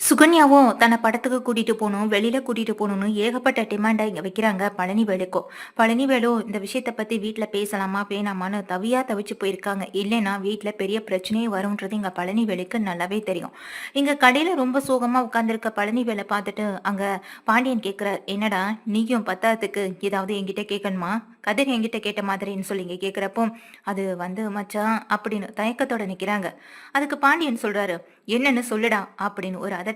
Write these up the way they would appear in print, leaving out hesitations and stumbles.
சுகன்யாவும் தன்னை படத்துக்கு கூட்டிட்டு போகணும், வெளியில கூட்டிட்டு போகணும்னு ஏகப்பட்ட டிமாண்டா இங்க வைக்கிறாங்க பழனிவேலுக்கும். பழனிவேலும் இந்த விஷயத்த பத்தி வீட்ல பேசலாமா, வேணாமான்னு தவிச்சு போயிருக்காங்க. இல்லைன்னா வீட்ல பெரிய பிரச்சனையே வரும்ன்றது இங்க பழனிவேலுக்கு நல்லாவே தெரியும். இங்க கடையில ரொம்ப சோகமா உட்கார்ந்திருக்க பழனிவேலை பார்த்துட்டு அங்க பாண்டியன் கேட்கிறார், என்னடா நீயும் பத்தாததுக்கு ஏதாவது என்கிட்ட கேட்கணுமா? கதிர் என்கிட்ட கேட்ட மாதிரின்னு சொல்லி இங்க கேட்கிறப்போ, அது மச்சான் அப்படின்னு தயக்கத்தோட நிக்கிறாங்க. அதுக்கு பாண்டியன் சொல்றாரு, என்னன்னு சொல்லுடா அப்படின்னு ஒரு அதட்ட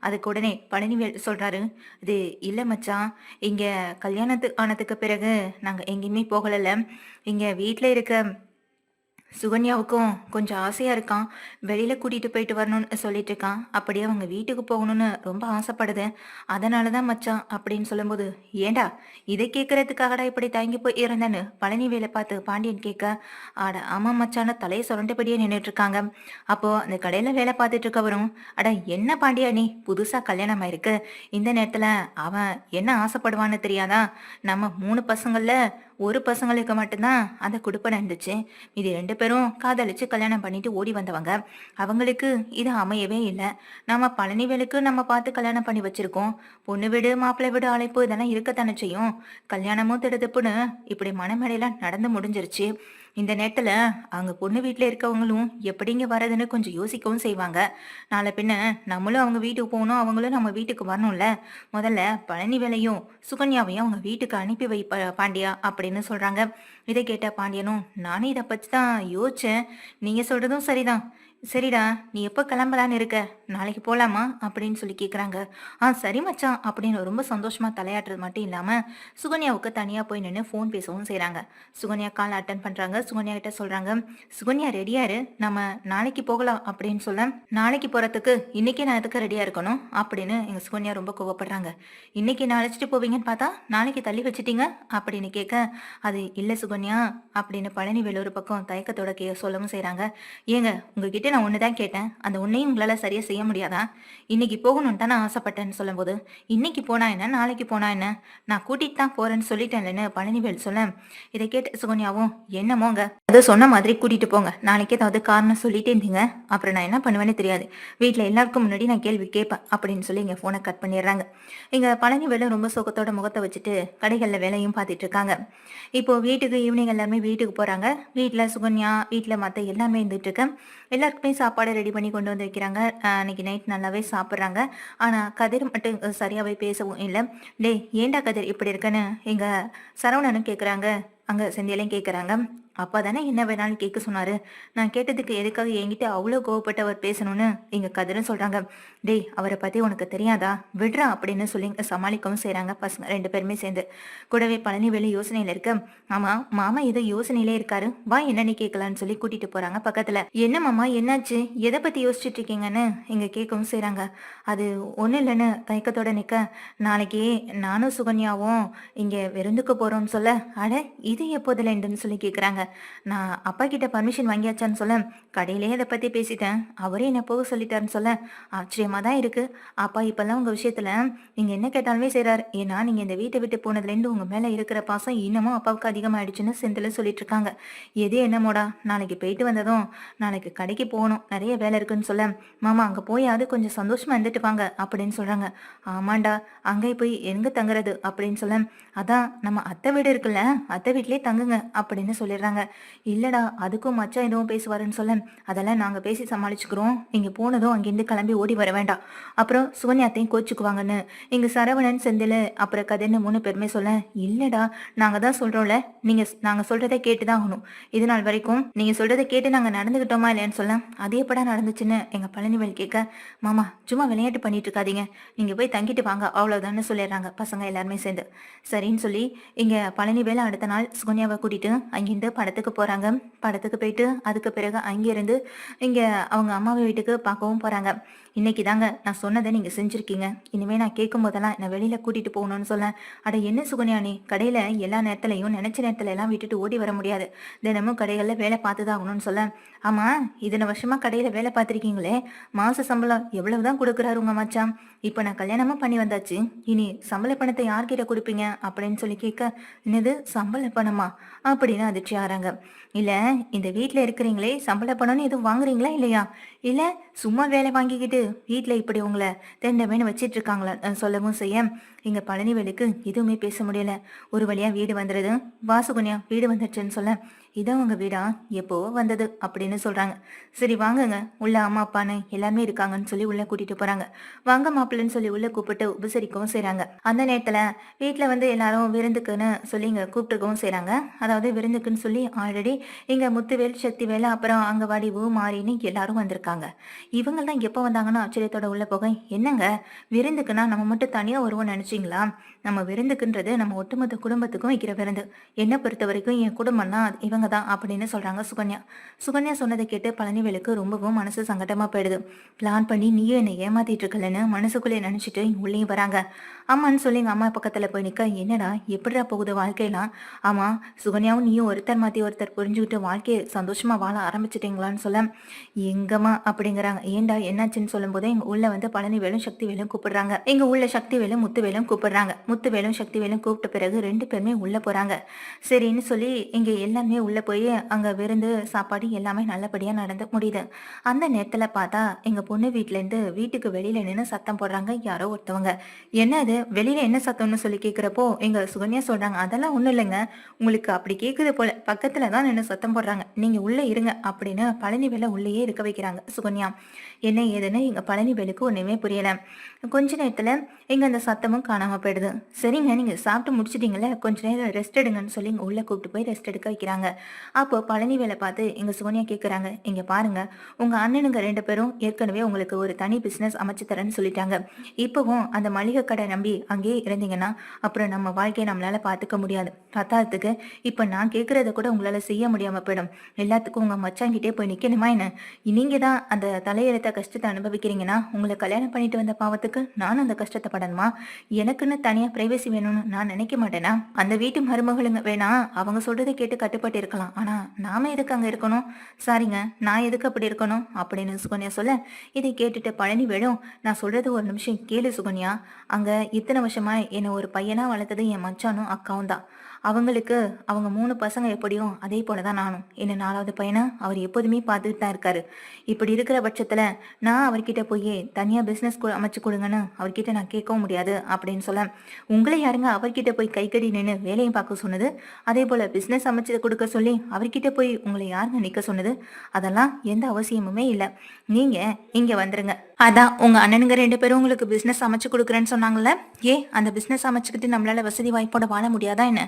அதுக்கு உடனே பழனிவேல் சொல்றாரு, இது இல்ல மச்சான், இங்க கல்யாணத்துக்கு ஆனதுக்கு பிறகு நாங்க எங்கேயுமே போகலல்ல, இங்க வீட்ல இருக்க சுகன்யாவுக்கும் கொஞ்சம் ஆசையா இருக்கான். வெளியில கூட்டிட்டு போயிட்டு வரணும்னு சொல்லிட்டு இருக்கான். அப்படியே அவங்க வீட்டுக்கு போகணும்னு ரொம்ப ஆசைப்படுது. அதனாலதான் மச்சான் அப்படின்னு சொல்லும்போது, ஏண்டா இதை கேட்கறதுக்காகடா இப்படி தயங்கி போய் இருந்தேன்னு பழனிவேலை பார்த்து பாண்டியன் கேட்க, அட ஆமா மச்சான தலையை சுரண்டபடியே நின்றுட்டு இருக்காங்க. அப்போ அந்த கடையில வேலை பார்த்துட்டு இருக்கவரும், அட என்ன பாண்டியா நீ புதுசா கல்யாணம் ஆயிருக்கு, இந்த நேரத்துல அவன் என்ன ஆசைப்படுவான்னு தெரியாதா? நம்ம 3 பசங்கள்ல ஒரு பசங்களுக்கு மட்டும்தான் அந்த குடுப்பனை இருந்துச்சு. இது 2 பேரும் காதலிச்சு கல்யாணம் பண்ணிட்டு ஓடி வந்தவங்க. அவங்களுக்கு இது அமையவே இல்லை. நம்ம பழனிவேலுக்கு நம்ம பார்த்து கல்யாணம் பண்ணி வச்சிருக்கோம். பொண்ணு வீடு மாப்பிள்ளை வீடு அழைப்பு இதெல்லாம் இருக்கத்தானே செய்யும். கல்யாணமும் திடுதிப்புன்னு இப்படி மனமேடையெல்லாம் நடந்து முடிஞ்சிருச்சு. இந்த நேரத்துல அங்க பொண்ணு வீட்டுல இருக்கவங்களும் எப்படிங்க வரதுன்னு கொஞ்சம் யோசிக்கவும் செய்வாங்க. நாளை பின்ன நம்மளும் அவங்க வீட்டுக்கு போகணும், அவங்களும் நம்ம வீட்டுக்கு வரணும்ல. முதல்ல பழனி வேலையும் சுகன்யாவையும் அவங்க வீட்டுக்கு அனுப்பி வை பாண்டியா அப்படின்னு சொல்றாங்க. இதை கேட்ட பாண்டியனும், நானும் இதை பத்தி தான் யோசிச்சேன், நீங்க சொல்றதும் சரிதான். சரிடா, நீ எப்போ கிளம்பலான்னு இருக்க? நாளைக்கு போலாமா அப்படின்னு சொல்லி கேட்குறாங்க. சரி மச்சான் அப்படின்னு ரொம்ப சந்தோஷமா தலையாட்டுறது மட்டும் இல்லாம சுகன்யாவுக்கு தனியா போய் நின்று ஃபோன் பேசவும் செய்றாங்க. சுகன்யா கால் அட்டன் பண்றாங்க. சுகன்யா கிட்ட சொல்றாங்க, சுகன்யா ரெடியா இரு, நம்ம நாளைக்கு போகலாம் அப்படின்னு சொல்ல, நாளைக்கு போறதுக்கு இன்னைக்கே நான் எதுக்கு ரெடியா இருக்கணும் அப்படின்னு எங்க சுகன்யா ரொம்ப கோவப்படுறாங்க. இன்னைக்கு நான் அழைச்சிட்டு போவீங்கன்னு பார்த்தா நாளைக்கு தள்ளி வச்சுட்டீங்க அப்படின்னு கேட்க, அது இல்ல சுகன்யா அப்படின்னு பழனி வேலூர் பக்கம் தயக்கத்தோட சொல்லவும் செய்றாங்க. ஏங்க உங்ககிட்ட நான் ஒண்ணுதான் கேட்டேன், அந்த ஒன்னையும் உங்களால சரியா செய்ய முடியாதா? இன்னைக்கு போகணும்னு தான் நான் ஆசைப்பட்டேன்னு சொல்லும்போது, இன்னைக்கு போனா என்ன, நாளைக்கு போனா என்ன, நான் கூட்டிட்டு தான் போறேன்னு சொல்லிட்டேன்லன்னு பழனிவேல் சொல்ல, இதை கேட்ட சுகன்யாவும், என்னமோங்க அதை சொன்ன மாதிரி கூட்டிட்டு போங்க, நாளைக்கு ஏதாவது காரணம் சொல்லிட்டே இருந்தீங்க அப்புறம் நான் என்ன பண்ணுவேன்னு தெரியாது, வீட்டுல எல்லாருக்கும் முன்னாடி நான் கேள்வி கேட்பேன் அப்படின்னு சொல்லி இங்க போனை கட் பண்ணிடுறாங்க. இங்க பழனிவேலும் ரொம்ப சோகத்தோட முகத்தை வச்சுட்டு கடைகள்ல வேலையும் பார்த்துட்டு இருக்காங்க. இப்போ வீட்டுக்கு ஈவினிங் எல்லாருமே வீட்டுக்கு போறாங்க. வீட்டுல சுகன்யா, வீட்டுல மத்த எல்லாருமே இருந்துட்டு இருக்க, எல்லாருக்குமே சாப்பாடு ரெடி பண்ணி கொண்டு வந்து வைக்கிறாங்க. அன்னைக்கு நைட் நல்லாவே சாப்பிட்றாங்க. ஆனால் கதிர் மட்டும் சரியாகவே பேசவும் இல்லை. டே ஏண்டா கதிர் இப்படி இருக்குன்னு எங்க சரவணனும் கேட்குறாங்க. அங்கே செந்தியலையும் கேட்குறாங்க. அப்பா தானே என்ன வேணாலும் கேட்க சொன்னாரு, நான் கேட்டதுக்கு எதுக்காக என்கிட்ட அவ்வளோ கோவப்பட்டு அவர் பேசணும்னு எங்க கதிரும் சொல்றாங்க. டேய் அவரை பத்தி உனக்கு தெரியாதா, விடுறா அப்படின்னு சொல்லி சமாளிக்கவும் செய்றாங்க பசங்க 2 பேருமே சேர்ந்து. கூடவே பழனிவேலு யோசனையில இருக்க, ஆமா மாமா ஏதோ யோசனையிலே இருக்காரு, வா என்னன்னு கேட்கலான்னு சொல்லி கூட்டிட்டு போறாங்க பக்கத்துல. என்ன மாமா என்னாச்சு, எதை பத்தி யோசிச்சுட்டு இருக்கீங்கன்னு இங்க கேட்கவும் செய்றாங்க. அது ஒண்ணு இல்லைன்னு தயக்கத்தோட நிக்க, நாளைக்கு நானும் சுகன்யாவும் இங்க விருந்துக்கு போறோம்னு சொல்ல, அட இது எப்போதுலன்னு சொல்லி கேக்குறாங்க. நான் அப்பா கிட்ட பர்மிஷன் வாங்கியாச்சான்னு சொல்ல, கடையிலேயே அதை பத்தி பேசிட்டேன், அவரே என்ன போக சொல்லிட்டாருன்னு சொல்ல, ஆச்சரியமா தான் இருக்கு. அப்பா இப்பெல்லாம் உங்க விஷயத்துல நீங்க என்ன கேட்டாலுமே செய்றாரு. ஏன்னா நீங்க இந்த வீட்டை விட்டு போனதுல இருந்து உங்க மேல இருக்கிற பாசம் இன்னமும் அப்பாவுக்கு அதிகமாயிடுச்சுன்னு செந்தில சொல்லிட்டு இருக்காங்க. எது என்னமோடா, நாளைக்கு போயிட்டு வந்ததும் நாளைக்கு கடைக்கு போகணும், நிறைய வேலை இருக்குன்னு சொல்ல, மாமா அங்க போயாவது கொஞ்சம் சந்தோஷமா இருந்துட்டு வாங்க அப்படின்னு சொல்றாங்க. ஆமாண்டா, அங்கே போய் எங்க தங்குறது அப்படின்னு சொல்ல, அதான் நம்ம அத்தை வீடு இருக்குல்ல, அத்தை வீட்லயே தங்குங்க அப்படின்னு சொல்லிடுறாங்க. இல்லடா அதுக்கும் மச்சான் எதுவும் பேசுவாருன்னு சொல்ல, அதெல்லாம் நாங்க பேசி சமாளிச்சுக்கிறோம், நீங்க போனதும் அங்கிருந்து கிளம்பி ஓடி வர வேண்டாம், அப்புறம் சுகன்யாத்தையும் கோச்சுக்குவாங்கன்னு இங்க சரவணன் செந்தில் அப்புறம் கதைன்னு 3 பேருமே சொல்ல, இல்லடா நாங்க தான் சொல்றோம்ல, நாங்க சொல்றதை கேட்டுதான் ஆகணும், இது நாள் வரைக்கும் நீங்க சொல்றதை கேட்டு நாங்க நடந்துகிட்டோமா இல்லையான்னு சொல்ல, அது எப்படா நடந்துச்சுன்னு எங்க பழனிவேல் கேட்க, மாமா சும்மா விளையாட்டு பண்ணிட்டு இருக்காதீங்க, நீங்க போய் தங்கிட்டு வாங்க அவ்வளவுதான்னு சொல்லிடுறாங்க பசங்க எல்லாருமே சேர்ந்து. சரின்னு சொல்லி இங்க பழனிவேல் அடுத்த நாள் சுகன்யாவை கூட்டிட்டு அங்கிருந்து படத்துக்கு போறாங்க. படத்துக்கு போயிட்டு அதுக்கு பிறகு அங்கிருந்து இங்க அவங்க அம்மாவை வீட்டுக்கு பார்க்கவும் போறாங்க. இன்னைக்கு தாங்க நான் சொன்னதை நீங்க செஞ்சிருக்கீங்க, இனிமே நான் கேட்கும் போதெல்லாம் என்ன வெளியில கூட்டிட்டு போகணும்னு சொல்ல, அட என்ன சுகன்யா நீ கடையில எல்லா நேரத்திலையும் நினைச்ச நேரத்துல எல்லாம் விட்டுட்டு ஓடி வர முடியாது, தினமும் கடைகள்ல வேலை பார்த்துதான் ஆகணும்னு சொல்ல, ஆமா இத்தனை வருஷமா கடையில வேலை பார்த்திருக்கீங்களே, மாச சம்பளம் எவ்வளவுதான் கொடுக்குறாரு உங்க மச்சான், இப்ப நான் கல்யாணமும் பண்ணி வந்தாச்சு, இனி சம்பள பணத்தை யார்கிட்ட கொடுப்பீங்க அப்படின்னு சொல்லி கேட்க, என்னது சம்பள பணமா அப்படின்னு அதிர்ச்சி ஆறாங்க. இல்ல இந்த வீட்டுல இருக்கிறீங்களே சம்பள பணம்னு எதுவும் வாங்குறீங்களா இல்லையா, இல்ல சும்மா வேலை வாங்கிக்கிட்டு வீட்ல இப்படி உங்கள தெண்டமேன்னு வச்சிட்டு இருக்காங்களா சொல்லவும் செய்ய எங்க பழனிவேலுக்கு எதுவுமே பேச முடியல. ஒரு வழியா வீடு வந்துடுது. வாசுகன்யா வீடு வந்துடுச்சுன்னு சொல்ல, இதான் உங்க வீடா? எப்போ வந்தது அப்படின்னு சொல்றாங்க. சரி வாங்குங்க, உள்ள அம்மா அப்பான்னு எல்லாருமே இருக்காங்கன்னு சொல்லி உள்ள கூட்டிட்டு போறாங்க. வாங்க மாப்பிள்ளைன்னு சொல்லி உள்ள கூப்பிட்டு உபசரிக்கவும் செய்றாங்க. அந்த நேரத்துல வீட்டுல வந்து எல்லாரும் விருந்துக்குன்னு சொல்லி இங்க கூப்பிட்டுருக்கவும் செய்றாங்க. அதாவது விருந்துக்குன்னு சொல்லி ஆல்ரெடி இங்க முத்துவேல், சக்திவேல், அப்புறம் அங்க வடிவு, மாறின்னு எல்லாரும் வந்திருக்காங்க. இவங்க தான் எப்ப வந்தாங்கன்னு ஆச்சரியத்தோட உள்ள போக, என்னங்க விருந்துக்குன்னா நம்ம மட்டும் தனியா வருவோம்னு நினைச்சீங்களா? நம்ம விருந்துக்குன்றது நம்ம ஒட்டுமொத்த குடும்பத்துக்கும் வைக்கிற விருந்து. என்ன பொறுத்த வரைக்கும் என் குடும்பம்னா இவங்க தான் அப்படின்னு சொல்றாங்க சுகன்யா. சுகன்யா சொன்னதை கேட்டு பழனிவேலுக்கு ரொம்பவும் மனசு சங்கடமா போயிடுது. பிளான் பண்ணி நீயும் என்னை ஏமாத்திட்டு இருக்கலன்னு மனசுக்குள்ளே நினைச்சிட்டு உள்ளேயும் வராங்க. அம்மான்னு சொல்லி எங்க அம்மா பக்கத்துல போய் நிக்க, என்னடா எப்படிடா போகுது வாழ்க்கையெல்லாம்? ஆமா, சுகன்யாவும் நீயும் ஒருத்தர் மாத்தி ஒருத்தர் புரிஞ்சுக்கிட்டு வாழ்க்கையை சந்தோஷமா வாழ ஆரம்பிச்சிட்டீங்களான்னு சொல்ல, எங்கம்மா அப்படிங்கிறாங்க. ஏண்டா என்னாச்சுன்னு சொல்லும் போதே எங்க உள்ள வந்து பழனிவேலும் சக்திவேலும் கூப்பிடுறாங்க. எங்க உள்ள சக்திவேலும் முத்துவேலும் கூப்பிடுறாங்க. முத்துவேலும் சக்திவேலும் கூப்பிட்ட பிறகு 2 பேருமே உள்ள போறாங்க. சரின்னு சொல்லி இங்க எல்லாமே உள்ள போய் அங்க விருந்து சாப்பாடு எல்லாமே நல்லபடியா நடந்து முடியுது. அந்த நேரத்துல பார்த்தா எங்க பொண்ணு வீட்ல இருந்து வீட்டுக்கு வெளியில நின்று சத்தம் போடுறாங்க யாரோ ஒருத்தவங்க. என்ன அது வெளியில என்ன சத்தம்னு சொல்லி கேக்குறப்போ எங்க சுகன்யா சொல்றாங்க, அதெல்லாம் ஒண்ணும் இல்லைங்க, உங்களுக்கு அப்படி கேக்குது போல, பக்கத்துல தான் நின்று சத்தம் போடுறாங்க, நீங்க உள்ள இருங்க அப்படின்னு பழனிவேல உள்ளேயே இருக்க வைக்கிறாங்க சுகன்யா. என்ன ஏதுன்னு எங்க பழனிவேலுக்கு ஒண்ணுமே புரியல. கொஞ்ச நேரத்துல எங்க அந்த சத்தமும் காணாம போயிடுது. சரிங்க, நீங்க சாப்பிட்டு முடிச்சிட்டீங்களே, கொஞ்ச நேரம் ரெஸ்ட் எடுங்கன்னு சொல்லி இங்க உள்ள கூப்பிட்டு போய் ரெஸ்ட் எடுக்க வைக்கிறாங்க. அப்போ பழனிவேலை பார்த்து எங்க சுகன்யா கேக்குறாங்க, இங்க பாருங்க, உங்க அண்ணனுங்க 2 பேரும் ஏற்கனவே உங்களுக்கு ஒரு தனி பிசினஸ் அமைச்சு தரேன்னு சொல்லிட்டாங்க. இப்பவும் அந்த மளிகை கடை நம்பி அங்கேயே இருந்தீங்கன்னா அப்புறம் நம்ம வாழ்க்கையை நம்மளால பாத்துக்க முடியாது. பத்தாததுக்கு இப்ப நான் கேக்குறத கூட உங்களால செய்ய முடியாம போயிடும். எல்லாத்துக்கும் உங்க மச்சாங்கிட்டே போய் நிக்கணுமா என்ன? நீங்க தான் அந்த தலையெழுத்த கஷ்டத்தை அனுபவிக்கிறீங்கன்னா உங்களை கல்யாணம் பண்ணிட்டு வந்த பாவத்துக்கு நானும் அந்த கஷ்டத்தை படணுமா? எனக்குன்னு தனியா பிரைவசி வேணும்னு நான் நினைக்க மாட்டேனா? அந்த வீட்டு மருமகளுங்க வேணா அவங்க சொல்றதை கேட்டு கட்டுப்பட்டு இருக்கலாம், ஆனா நாம எதுக்கு அங்க இருக்கணும்? சாரிங்க, நான் எதுக்கு அப்படி இருக்கணும் அப்படின்னு சுகன்யா சொல்ல, இதை கேட்டுட்டு பழனி வேணும், நான் சொல்றது ஒரு நிமிஷம் கேளு சுகன்யா. அங்க இத்தனை வருஷமா என்ன ஒரு பையனா வளர்த்தது என் மச்சானும் அக்காவும் தான். அவங்களுக்கு அவங்க 3 பசங்க எப்படியும் அதே போலதான் நானும். என்ன 4வது பையனா அவர் எப்போதுமே பார்த்துட்டு தான் இருக்காரு. இப்படி இருக்கிற பட்சத்துல நான் அவர்கிட்ட போய் தனியா பிசினஸ் அமைச்சு கொடுங்கன்னு அவர்கிட்ட நான் கேட்கவும் முடியாது அப்படின்னு சொல்ல, உங்களை யாருங்க அவர்கிட்ட போய் கைக்கடி நின்று வேலையும் பார்க்க சொன்னது? அதே போல பிசினஸ் அமைச்சு கொடுக்க சொல்லி அவர்கிட்ட போய் உங்களை யாருங்க நிக்க சொன்னது? அதெல்லாம் எந்த அவசியமுமே இல்லை. நீங்க இங்க வந்துருங்க. அதான் உங்க அண்ணனுங்க 2 பேரும் உங்களுக்கு பிசினஸ் அமைச்சு கொடுக்குறேன்னு சொன்னாங்கல்ல, அந்த பிசினஸ் அமைச்சுக்கிட்டு நம்மளால வசதி வாய்ப்போட வாழ முடியாதா என்ன?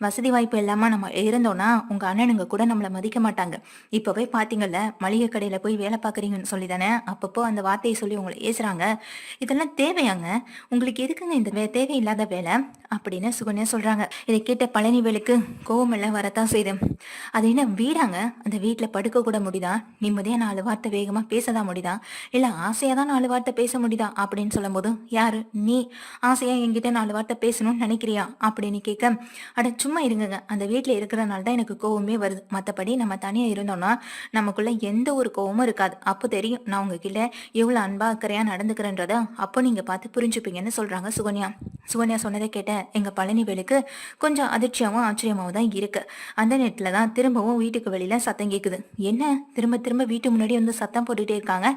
வசதி வாய்ப்பு இல்லாம நம்ம இருந்தோம்னா உங்க அண்ணனுங்க கூட நம்மள மதிக்க மாட்டாங்க. இப்பவே பாத்தீங்கல்ல, மளிகை கடையில போய் வேலை பாக்குறீங்கன்னு சொல்லி தானே அப்பப்போ அந்த வார்த்தையை சொல்லி உங்களை ஏசுறாங்க. இதெல்லாம் தேவையாங்க? உங்களுக்கு எதுக்குங்க இந்த தேவையில்லாத வேலை அப்படின்னு சுகன்யா சொல்றாங்க. இதை கேட்ட பழனிவேலுக்கு கோவம் எல்லாம் வரத்தான் செய்யுது. அது என்ன வீடாங்க? அந்த வீட்டுல படுக்க கூட முடியுதா? நிம்மதியா 4 வார்த்தை வேகமா பேசதான் முடியுதா? இல்ல ஆசையா தான் 4 வார்த்தை பேச முடியுதா அப்படின்னு சொல்லும் போது, யாரு நீ ஆசையா என்கிட்ட 4 வார்த்தை பேசணும்னு நினைக்கிறியா அப்படின்னு கேட்க, அட சும்மா இருங்க, அந்த வீட்டுல இருக்கிறனால தான் எனக்கு கோவமே வருது. மத்தபடி நம்ம தனியா இருந்தோம்னா நமக்குள்ள எந்த ஒரு கோவமும் இருக்காது. அப்போ தெரியும் நான் உங்ககிட்ட எவ்வளவு அன்பா அக்கறையா நடந்துக்கிறேன்றத அப்போ நீங்க பார்த்து புரிஞ்சுப்பீங்கன்னு சொல்றாங்க சுகன்யா. சுகன்யா சொன்னதை கேட்ட எங்க பழனிவேலுக்கு கொஞ்சம் அதிர்ச்சியாவும் ஆச்சரியமாவும் தான் இருக்கு. அந்த நேரத்துல தான் திரும்பவும் வீட்டுக்கு வெளியில சத்தம் கேக்குது. என்ன திரும்ப திரும்ப வீட்டு முன்னாடி வந்து சத்தம் போட்டுட்டே இருக்காங்க?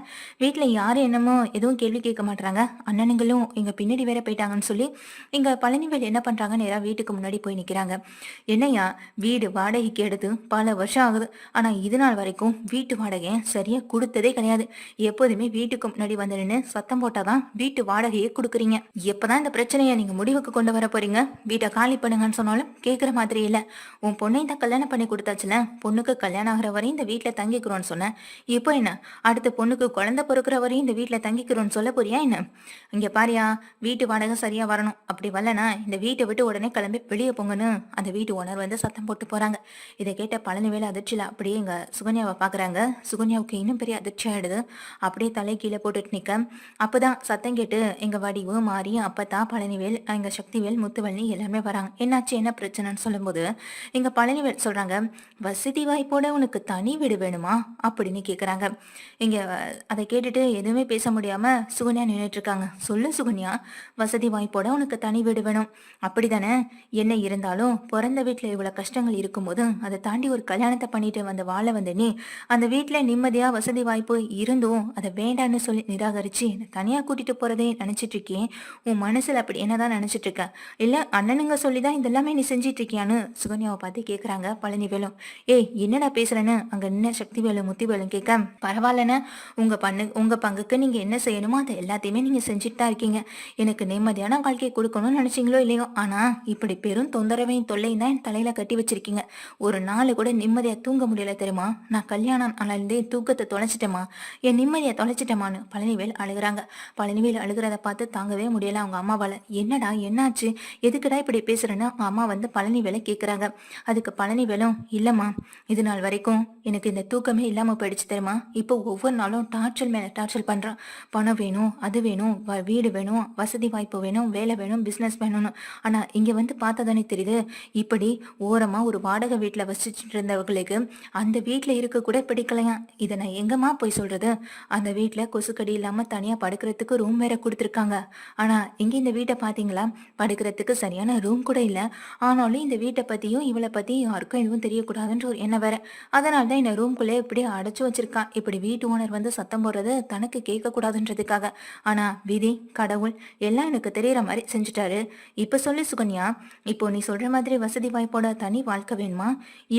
வீட்டுல யாரும் என்னமோ எதுவும் கேள்வி கேட்க மாட்டாங்க, அண்ணனுங்களும் எங்க பின்னாடி வேற போயிட்டாங்கன்னு சொல்லி எங்க பழனிவேல் என்ன பண்றாங்க, நேரா வீட்டுக்கு முன்னாடி போய் நிக்கிறாங்க. என்னையா, வீடு வாடகைக்கு எடுத்து பல வருஷம் ஆகுது, ஆனா இது நாள் வரைக்கும் வீட்டு வாடகையை சரியா கொடுத்ததே கிடையாது. எப்போதுமே வீட்டுக்கு முன்னாடி வந்து நின்று சத்தம் போட்டாதான் வீட்டு வாடகையை கொடுக்குறீங்க. எப்பதான் இந்த பிரச்சனையை நீங்க முடிவுக்கு கொண்டு வர போறீங்க? வீட்டை காலி பண்ணுங்கன்னு சொன்னாலும் கேட்குற மாதிரி இல்ல. உன் பொண்ணை தான் கல்யாணம் பண்ணி கொடுத்தாச்சுல, பொண்ணுக்கு கல்யாணம் ஆகிற வரையும் இந்த வீட்டுல தங்கிக்கிறோன்னு சொன்னேன். இப்போ என்ன, அடுத்த பொண்ணுக்கு குழந்தை பொறுக்கிற வரையும் இந்த வீட்டுல தங்கிக்கிறோன்னு சொல்ல போறியா என்ன? இங்க பாரியா, வீட்டு வாடகை சரியா வரணும், அப்படி வரலனா இந்த வீட்டை விட்டு உடனே கிளம்பி வெளியே போங்கன்னு அந்த வீட்டு ஓனர் வந்து சத்தம் போட்டு போறாங்க. இதை கேட்ட பழனிவேல் அதிர்ச்சியில அப்படியே எங்க சுகன்யாவை பாக்குறாங்க. சுகன்யாவுக்கு இன்னும் பெரிய அதிர்ச்சி ஆயிடுது. அப்படியே தலை கீழே போட்டுட்டு நிக்க, அப்பதான் சத்தம் கேட்டு எங்க வடிவு மாறி அப்பதான் பழனிவேல், எங்க சக்திவேல், முத்துவேல்னு எல்லாமே வராங்க. என்னாச்சு என்ன பிரச்சனைன்னு சொல்லும்போது எங்க பழனிவேல் சொல்றாங்க, வசதி வாய்ப்போட உனக்கு தனி வீடு வேணுமா அப்படின்னு கேக்குறாங்க. இங்க அதை கேட்டுட்டு எதுவுமே எதுவுமே பேச முடியாம சுகன்யா நின்னுட்டு இருக்காங்க. சொல்லு சுகன்யா, வசதி வாய்ப்போட உனக்கு தனி வீடு வேணும் அப்படிதானே? என்ன இருந்தாலும் பிறந்த வீட்டுல இவ்வளவு கஷ்டங்கள் இருக்கும்போது அதை தாண்டி ஒரு கல்யாணத்தை பண்ணிட்டு வந்து வாழ வந்து நீ அந்த வீட்டுல நிம்மதியா வசதி வாய்ப்பு இருந்தும் அதை வேண்டான்னு சொல்லி நிராகரிச்சு என்னை தனியா கூட்டிட்டு போறதே நினைச்சிட்டு இருக்கேன். உன் மனசுல அப்படி என்னதான் நினைச்சிட்டு இருக்க? இல்ல அண்ணனுங்க சொல்லிதான் இதெல்லாமே நீ செஞ்சிட்டு இருக்கியான்னு சுகன்யாவை பார்த்து கேக்குறாங்க பழனிவேலும். ஏய் என்னடா பேசுறேன்னு அங்க நின்ன சக்திவேலு முத்திவேலும் கேட்க, பரவாயில்லன்னு உங்க பங்குக்கு நீங்க என்ன செய்யணுமோ அதை எல்லாத்தையுமே நீங்க செஞ்சுட்டு தான் இருக்கீங்க. எனக்கு நிம்மதியான வாழ்க்கையை கொடுக்கணும்னு நினைச்சீங்களோ இல்லையோ, ஆனா இப்படி பெரும் தொந்தரவையும் தொல்லையும் தான் என் தலையில கட்டி வச்சிருக்கீங்க. ஒரு நாள் கூட நிம்மதியா தூங்க முடியல தெரியுமா? நான் கல்யாணம் ஆனாலே தூக்கத்தை தொலைச்சிட்டேமா, என் நிம்மதியை தொலைச்சிட்டேமான்னு பழனிவேல் அழுகுறாங்க. பழனிவேல் அழுகிறத பார்த்து தாங்கவே முடியல அவங்க அம்மாவால. என்னடா என்னாச்சு, எதுக்குடா இப்படி பேசுறேன்னு அம்மா வந்து பழனிவேலை கேக்குறாங்க. அதுக்கு பழனிவேலும், இல்லம்மா இது நாள் வரைக்கும் எனக்கு இந்த தூக்கமே இல்லாம போயிடுச்சு தெரியுமா. இப்போ ஒவ்வொரு நாளும் டார்ச்சல் மேல டார்ச்சல் பண்றான். பணம் வேணும், அது வேணும், வீடு வேணும், வசதி வாய்ப்பு வேணும், வேலை வேணும், பிசினஸ் வேணும்னு. ஆனா இங்க வந்து பார்த்ததானே தெரியுது, இப்படி ஓரமா ஒரு வாடகை வீட்டுல வசிச்சுட்டு இருந்தவர்களுக்கு அந்த வீட்டுல இருக்க கூட பிடிக்கலையா. இதை நான் எங்கம்மா போய் சொல்றது? அந்த வீட்டுல கொசுக்கடி இல்லாம தனியா படுக்கிறதுக்கு ரூம் வேற கொடுத்துருக்காங்க. ஆனா இங்க இந்த வீட்டை பாத்தீங்களா, படுக்கிறதுக்கு சரியான ரூம் கூட இல்ல. ஆனாலும் இந்த வீட்டை பத்தியும் இவளை பத்தி யாருக்கும் எதுவும் தெரியக்கூடாதுன்ற ஒரு எண்ணம் வேற. அதனாலதான் இந்த ரூம்குள்ளே இப்படி அடைச்சு வச்சிருக்கான். இப்படி வீட்டு ஓனர் வந்து சத்தம் போடுறது தனக்கு கேட்க கூடாதுன்றதுக்காக. ஆனா விதி கடவுள் எல்லாம் எனக்கு தெரியற மாதிரி செஞ்சுட்டாரு. இப்ப சொல்லு சுகன்யா, இப்போ நீ சொல்ற மாதிரி வசதி வாய்ப்போட தனி வாழ்க்கை வேணுமா,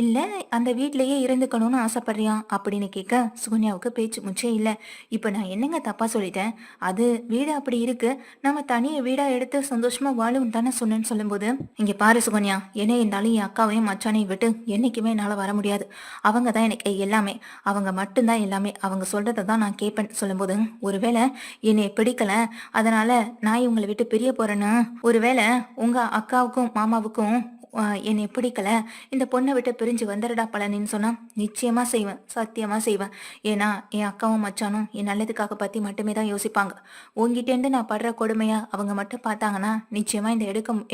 இல்ல அந்த வீட்லயே இருந்துக்கணும்னு ஆசைப்படுறியா அப்படின்னு கேட்க சுகன்யாவுக்கு பேச்சு முச்சே இல்ல. இப்ப நான் என்னங்க தப்பா சொல்லிட்டேன்? அது வீடு அப்படி இருக்கு, நம்ம தனிய வீடா எடுத்து சந்தோஷமா வாழும் தானே சொன்னேன்னு சொல்லும்போது, இங்க பாரு சுகன்யா, என்ன இருந்தாலும் என் அக்காவையும் மச்சானையும் விட்டு என்னைக்குமே என்னால வர முடியாது. அவங்க தான் எனக்கு எல்லாமே, அவங்க மட்டும்தான் எல்லாமே, அவங்க சொல்றதை தான் நான் கேட்பேன் சொல்லும்போது, ஒருவேளை என்னை பிடிக்கல அதனால நான் இவங்களை விட்டு பிரிய போறேன்னு, ஒருவேளை உங்க அக்காவுக்கும் மாமாவுக்கும் என்னை பிடிக்கல, இந்த பொண்ணை விட்டு பிரிஞ்சு வந்துடுடா பழனின்னு சொன்னா நிச்சயமா செய்வேன், சத்தியமா செய்வேன். ஏன்னா என் அக்காவும் மச்சானும் என் நல்லதுக்காக பத்தி மட்டுமே தான் யோசிப்பாங்க. உங்ககிட்டேருந்து நான் படுற கொடுமையா அவங்க மட்டும் பார்த்தாங்கன்னா நிச்சயமா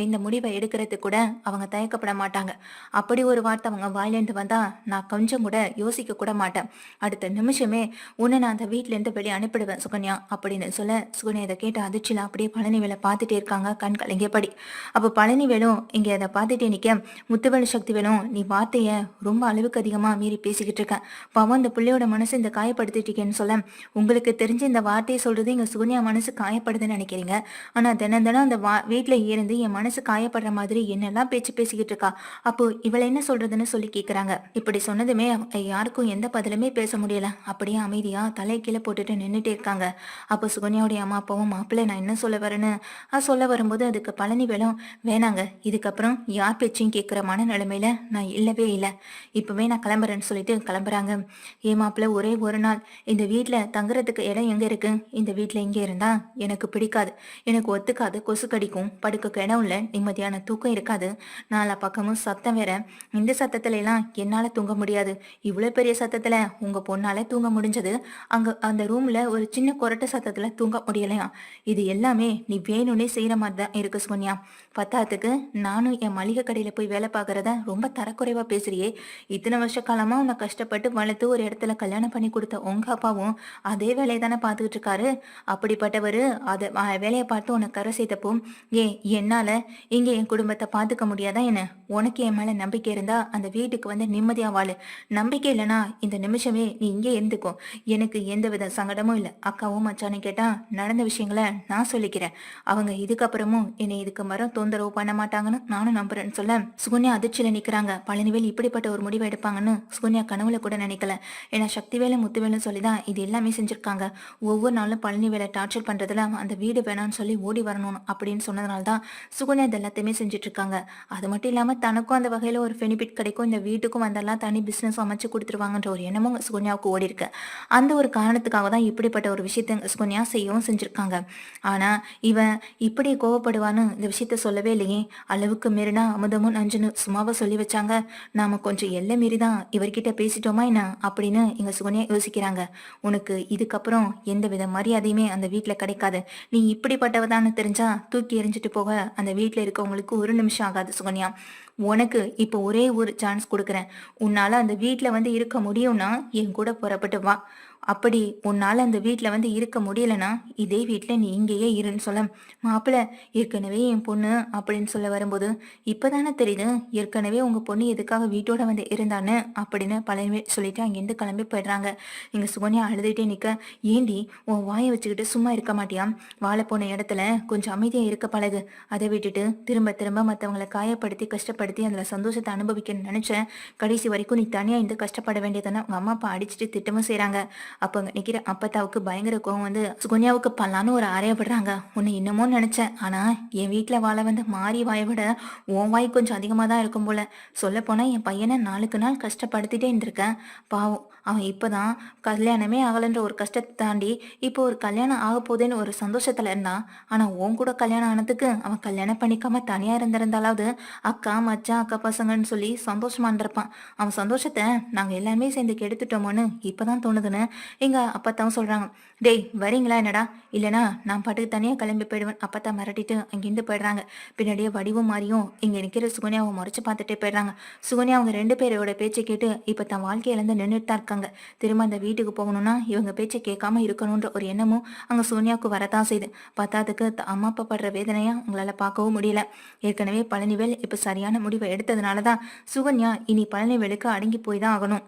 இந்த முடிவை எடுக்கிறதுக்கு கூட அவங்க தயக்கப்பட மாட்டாங்க. அப்படி ஒரு வார்த்தை அவங்க வாயிலேருந்து வந்தா நான் கொஞ்சம் கூட யோசிக்க கூட மாட்டேன். அடுத்த நிமிஷமே உன்னை நான் அந்த வீட்டுல இருந்து வெளியே அனுப்பிடுவேன் சுகன்யா அப்படின்னு சொல்ல, சுகன்யா இதை கேட்ட அதிர்ச்சியில அப்படியே பழனிவேலை பார்த்துட்டே இருக்காங்க கண் கலங்கியபடி. அப்போ பழனிவேலும் இங்க அதை பார்த்துட்டே நிக்க, முத்துவேலு சக்திவேலும் நீ வார்த்தைய ரொம்ப அளவுக்கு அதிகமா மீறி பேசிக்கிட்டு இருக்க, பாவம் இந்த பிள்ளையோட மனசு இந்த காயப்படுத்திட்டீங்கன்னு சொல்ல, உங்களுக்கு தெரிஞ்சு இந்த வார்த்தையை சொல்றது எங்க சுகன்யா மனசு காயப்படுதுன்னு நினைக்கிறீங்க. ஆனா தினம் தினம் அந்த வீட்டுல இருந்து என் மனசு காயப்படுற மாதிரி என்னெல்லாம் பேச்சு பேசிக்கிட்டு இருக்கா, அப்போ இவளை என்ன சொல்றதுன்னு சொல்லி கேக்குறாங்க. இப்படி சொன்னதுமே யாருக்கும் எந்த பதிலுமே பேச முடியல. அப்படியே அமைதியா தலை கீழே போட்டுட்டு நின்றுட்டே இருக்காங்க. அப்போ சுகன்யாவுடைய அம்மா அப்பாவும், மாப்பிள்ளை நான் என்ன சொல்ல வரேன்னு சொல்ல வரும்போது அதுக்கு பழனிவேலும், வேணாங்க இதுக்கப்புறம் யார் பேச்சையும் கேட்குற மனநிலைமையில நான் இல்லவே இல்லை, இப்பவே நான் கிளம்புறேன்னு சொல்லிட்டு கிளம்புறாங்க. மாப்பிள்ள ஒரே ஒரு நாள் இந்த வீட்டுல தங்குறதுக்கு இடம் எங்க இருக்கு, இந்த வீட்டுல எங்க இருந்தா எனக்கு பிடிக்காது, எனக்கு ஒத்துக்காது, கொசு கடிக்கும், படுக்க இடம் இல்ல, நிம்மதியான தூக்கம் இருக்காது, நாலா பக்கமும் சத்தம் வேற, இந்த சத்தத்துல எல்லாம் என்னால தூங்க முடியாது, இவ்வளவு பெரிய சத்தத்துல உங்க பொண்ணால தூங்க முடிஞ்சது, அங்க அந்த ரூம்ல ஒரு சின்ன கொரட்டை சத்தத்துல தூங்க முடியலையா, இது எல்லாமே நீ வேணும்னே செய்யற மாதிரி தான் இருக்கு சுகன்யா. பத்தாத்துக்கு நானும் என் மளிகை கடையில போய் வேலை பார்க்கறத ரொம்ப தரக்குறைவா பேசுறியே, இத்தனை வருஷ காலமா உன்னை கஷ்டப்பட்டு வளர்த்து ஒரு இடத்துல கல்யாணம் பண்ணி கொடுத்த உங்க அப்பாவும் அதே வேலையை தானே பார்த்துக்கிட்டு இருக்காரு. அப்படிப்பட்டவரு அதை வேலையை பார்த்து உனக்கு கரை செய்தப்போ என்னால இங்க என் குடும்பத்தை பார்த்துக்க முடியாதா என்ன? உனக்கு என் மேல நம்பிக்கை இருந்தா அந்த வீட்டுக்கு வந்து நிம்மதியா வாழு, நம்பிக்கை இல்லைன்னா இந்த நிமிஷமே நீ இங்கே இருந்துக்கோ, எனக்கு எந்த வித சங்கடமும் இல்லை. அக்காவும் மச்சானு கேட்டா நடந்த விஷயங்களை நான் சொல்லிக்கிறேன், அவங்க இதுக்கப்புறமும் என்னை இதுக்கு மரம் தொந்தரவு பண்ண மாட்டாங்கன்னு நானும் நம்புறேன்னு சொல்ல, சுகன்யா அதிர்ச்சியில நிக்கிறாங்க. பழனிவேல் இப்படிப்பட்ட ஒரு முடிவை எடுப்பாங்கன்னு சுகன்யா கனவுல கூட நினைக்கல. ஏன்னா சக்திவேலு முத்துவேலும் சொல்லிதான் இது எல்லாமே செஞ்சிருக்காங்க. ஒவ்வொரு நாளும் பழனிவேலை டார்ச்சர் பண்றதுல அந்த வீடு வேணாம்னு சொல்லி ஓடி வரணும் அப்படின்னு சொன்னதுனால்தான் சுகன்யா இது எல்லாத்தையுமே செஞ்சுட்டு இருக்காங்க. அது மட்டும் இல்லாம தனக்கும் அந்த வகையில ஒரு பெனிஃபிட் கிடைக்கும், இந்த வீட்டுக்கும் வந்தெல்லாம் தனி பிசினஸ் அமைச்சு கொடுத்துருவாங்கன்ற ஒரு எண்ணமும் சுகன்யாவுக்கு ஓடி இருக்கு. அந்த ஒரு காரணத்துக்காக தான் இப்படிப்பட்ட ஒரு விஷயத்த சுகன்யா செய்யவும் செஞ்சிருக்காங்க. ஆனா இவன் இப்படி கோவப்படுவான்னு இந்த விஷயத்த சொல்லவே இல்லையே. அளவுக்கு மீறினா அமுதமும் நஞ்சுன்னு சும்மாவா சொல்லி வச்சாங்க, நாம கொஞ்சம் எல்லை மீறிதான் இவர்கிட்ட பேசிட்டோமா என்ன அப்படின்னு எங்க சுகன்யா யோசிக்கிறாங்க. உனக்கு இதுக்கப்புறம் எந்த வித மரியாதையுமே அந்த வீட்டுல கிடைக்காது, நீ இப்படிப்பட்டவதான்னு தெரிஞ்சா தூக்கி எறிஞ்சிட்டு போக அந்த வீட்டுல இருக்கவங்களுக்கு ஒரு நிமிஷம் ஆகாது சுகன்யா. உனக்கு இப்போ ஒரே ஒரு சான்ஸ் கொடுக்குறேன், உன்னால அந்த வீட்டுல வந்து இருக்க முடியும்னா என் கூட புறப்பட்டு வா, அப்படி உன்னால அந்த வீட்ல வந்து இருக்க முடியலனா இதே வீட்ல நீ இங்கேயே இருன்னு சொல்ல, மாப்பிள்ள ஏற்கனவே என் பொண்ணு அப்படின்னு சொல்ல வரும்போது, இப்பதானே தெரியுது ஏற்கனவே உங்க பொண்ணு எதுக்காக வீட்டோட வந்து இருந்தான்னு அப்படின்னு பழனிவேல் சொல்லிட்டு அங்கேருந்து கிளம்பி போயிடுறாங்க. இங்க சுகன்யா அழுதுகிட்டே நிக்க, ஏண்டி உன் வாயை வச்சுக்கிட்டு சும்மா இருக்க மாட்டியா? வாழ போன இடத்துல கொஞ்சம் அமைதியா இருக்க பழகு. அதை விட்டுட்டு திரும்ப திரும்ப மத்தவங்கள காயப்படுத்தி கஷ்டப்படுத்தி அதுல சந்தோஷத்தை அனுபவிக்கணும்னு நினைச்சேன். கடைசி வரைக்கும் நீ தனியா இருந்து கஷ்டப்பட வேண்டியதானே. உங்க அம்மா அப்பா அடிச்சுட்டு திட்டமும் செய்றாங்க. அப்ப அங்க நிக்கிற அப்பத்தாவுக்கு பயங்கர கோவம் வந்து சுகன்யாவுக்கு பல்லான்னு ஒரு அறைய விடுறாங்க. உன்னை இன்னமும் நினைச்சேன், ஆனா என் வீட்டுல வாழ வந்து மாறி வாயை விட உன் வாய் கொஞ்சம் அதிகமா தான் இருக்கும் போல. சொல்ல போனா என் பையனை நாளுக்கு நாள் கஷ்டப்படுத்திட்டே இருந்திருக்கேன். பாவம் அவன் இப்பதான் கல்யாணமே ஆகலைன்ற ஒரு கஷ்டத்தை தாண்டி இப்போ ஒரு கல்யாணம் ஆக போதேன்னு ஒரு சந்தோஷத்துல இருந்தான். ஆனா உன் கூட கல்யாணம் ஆனதுக்கு அவன் கல்யாணம் பண்ணிக்காம தனியா இருந்திருந்தாலாவது அக்கா மச்சான் அக்கா பசங்கன்னு சொல்லி சந்தோஷமா இருந்திருப்பான். அவன் சந்தோஷத்தை நாங்க எல்லாருமே சேர்ந்து கெடுத்துட்டோமோன்னு இப்பதான் தோணுதுன்னு எங்க அப்பத்தாவும் சொல்றாங்க. டேய் வரீங்களா என்னடா, இல்லனா நான் பாட்டுக்கு தனியா கிளம்பி போயிடுவேன். அப்பத்தா மிரட்டிட்டு அங்கிருந்து போயிடுறாங்க. பின்னாடியே வடிவும் மாறியும் இங்க நிக்கிற சுகன்யாவை முறைச்சு பார்த்துட்டே போயிடுறாங்க. சுகன்யா அவங்க 2 பேரோட பேச்சை கேட்டு இப்ப தன் வாழ்க்கையில இருந்து நின்றுட்டு தான் இருக்காங்க. திரும்ப அந்த வீட்டுக்கு போகணும்னா இவங்க பேச்சை கேட்காம இருக்கணும்ன்ற ஒரு எண்ணமும் அங்க சுகன்யாவுக்கு வரதான் செய்யுது. பத்தாததுக்கு அம்மா அப்பா படுற வேதனையா உங்களால பார்க்கவும் முடியல. ஏற்கனவே பழனிவேல் இப்ப சரியான முடிவை எடுத்ததுனாலதான் சுகன்யா இனி பழனிவேலுக்கு அடங்கி போய் தான் ஆகணும்.